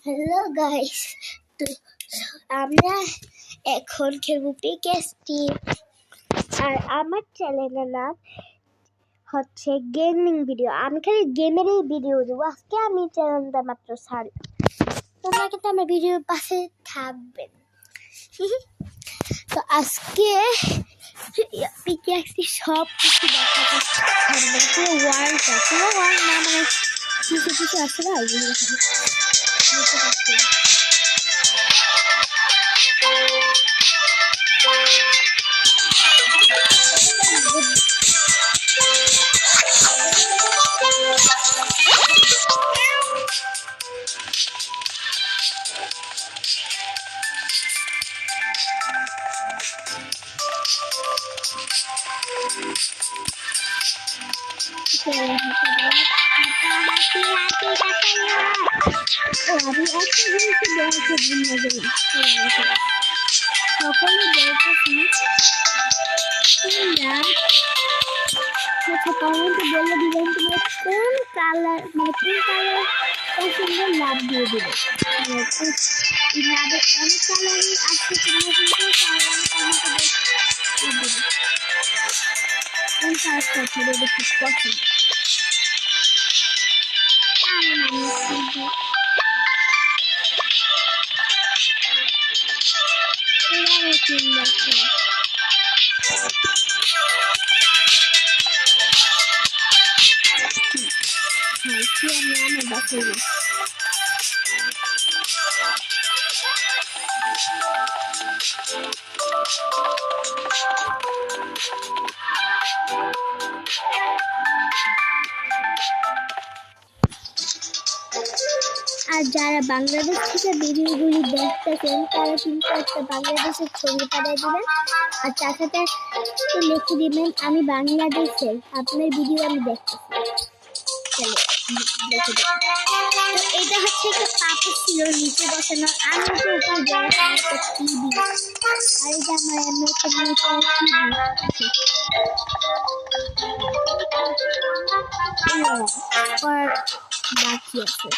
Hello guys, তো আমরা এখন খেলবো পিকেএসটি। আর আমার চ্যানেলের নাম হচ্ছে গেমিং ভিডিও। আমি খালি গেমেরই ভিডিও দেবো। আজকে আমি চ্যানেলটা মাত্র ছাড়লাম, তোমরা কিন্তু আমার ভিডিওর পাশে থাকবেন। তো আজকে পিকেএসটি সব কিছু দেখাবো, পুরো ওয়ার্ল্ডটা, পুরো ওয়ার্ল্ড না, মানে কিছু কিছু আছে না, ওইগুলো দেখাবো। আমি একটা জিনিস দেখে ভুলে গেলাম, সকলে বলতেছি কমেন্টে বলে দিবেন তোমার কোন কালার, মানে কোন কালার পছন্দ, লাভ দিয়ে দেবে। লাভের অনেক কালারই আছে, তোমরা কিন্তু কোন কালারটা ছেড়ে বেশি পছন্দ। আমি বাসায় আর যারা বাংলাদেশ থেকে ভিডিওগুলি দেখতেছেন তারা কিন্তু একটা বাংলাদেশের ছবি পাঠিয়ে দিবেন, আর তার সাথে লিখে দিবেন আমি বাংলাদেশের, আপনার ভিডিও আমি দেখতেছি। এটা হচ্ছে একটা পাপড় ছিল নিচে বসানো, আমি তো উপর টিভি, আর এটা আমার এমন একটা বাকি আছে।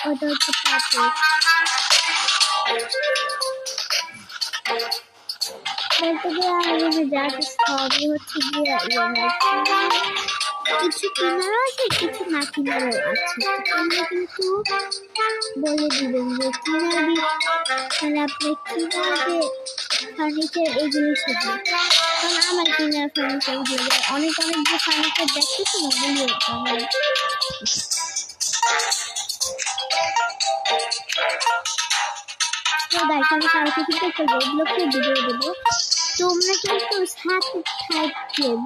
ওটা হচ্ছে পাপড়। বলতে গিয়ে আমাদের যা সবই হচ্ছে গিয়ে কিছু কিনারও আছে, কিছু না কিনারও আছে। আমরা কিন্তু বলে দিবেন যে কিনার, মানে আপনি কিনারে ফার্নিচার এগুলো শিখবে, কারণ আমার কিনার ফার্নিচার গুলো অনেক অনেক যে ফার্নিচার দেখতেছি না, ওগুলো আমার আমি কালকে কিন্তু একটা রোবলক্সের ভিডিও দেবো, তোমরা কিন্তু সাথে থাকবেন,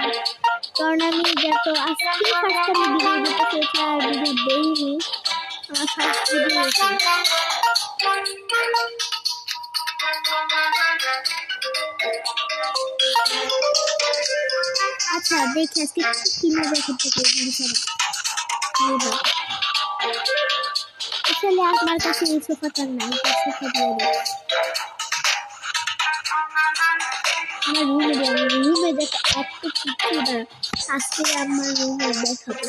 কারণ আমি যত আজকে ফার্স্ট আমি ভিডিও দিতে চেয়েছি আর ভিডিও দেইনি, আমার ফার্স্ট ভিডিও। আচ্ছা দেখি আজকে কিনে দেখাতে পারি সবাই। আসলে আমার কাছে এই সোফাটা নাই, সোফা দিয়ে দেয় আমার রুমে দেখো এত কিছু। আজকে আমার রুমে দেখাবো,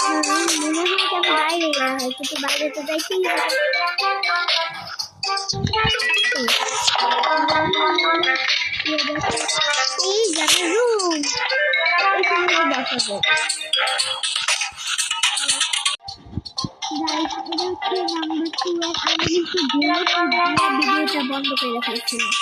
আমার রুম মনে হয় যে আমি বাইরে যাওয়া হয়, কিন্তু বাইরে তো যাইতেই হবে। এই যাবে রুম, এখানে দেখাবো। ভিডিওটা বন্ধ করে ফেলছিলাম,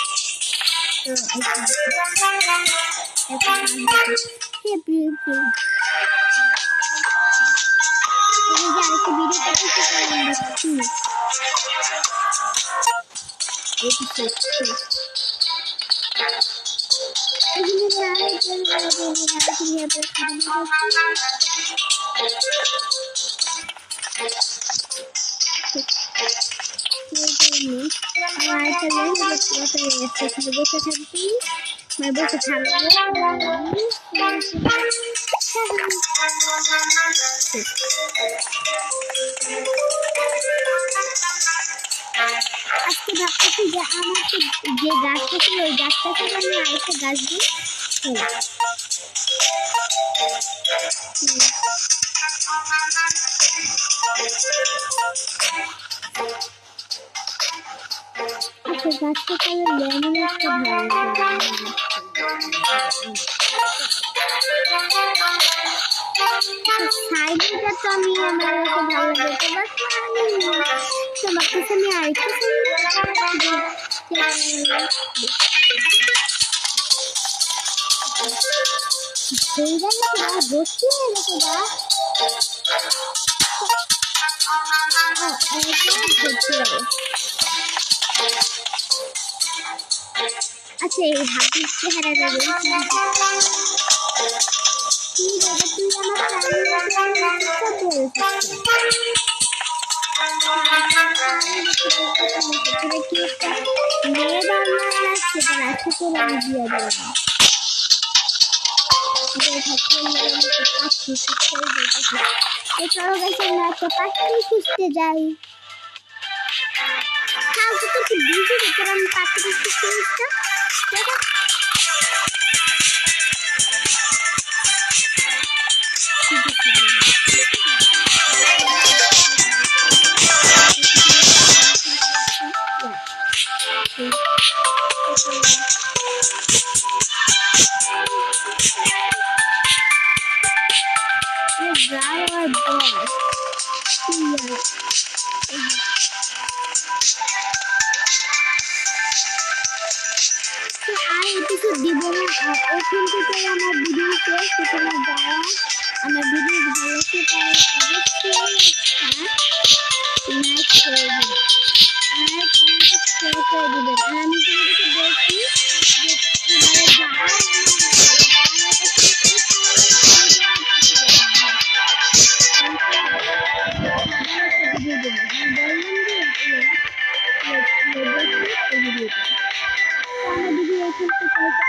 বসে থাকবি, বসে থাকবো। আজকে ভাবতেছি যে আমার তো যে গাছটা ছিল ওই গাছটা থেকে আমি আরেকটা গাছ দিই। আচ্ছা গাছটা তাহলে লেমন একটা সাইডটা তো আমি আমার কাছে ভালো লাগে বাট তোমার কাছে আমি আরেকটু বসি হয়ে গেছে আচ্ছা এই হাতির চেহারাটা তুই আমার মেয়ে বাংলা সেটা রাখতে তো আমি দিয়ে দেবো চলো গেছে আমরা একটা পাখি খুঁজতে যাই কালকে তো একটু বিজি দেখতে আমি পাখি খুঁজতে drive our bus. আর কিছু দিব না ওখান থেকে আমার ভিডিও শেষ সেখানে যারা আমার ভিডিও ভালো লাগছে তারা অবশ্যই লাইক করে দিবেন আর শেয়ার করে দিবেন আর আমি তোমাদেরকে বলছি যে আমার ভিডিও এখান থেকে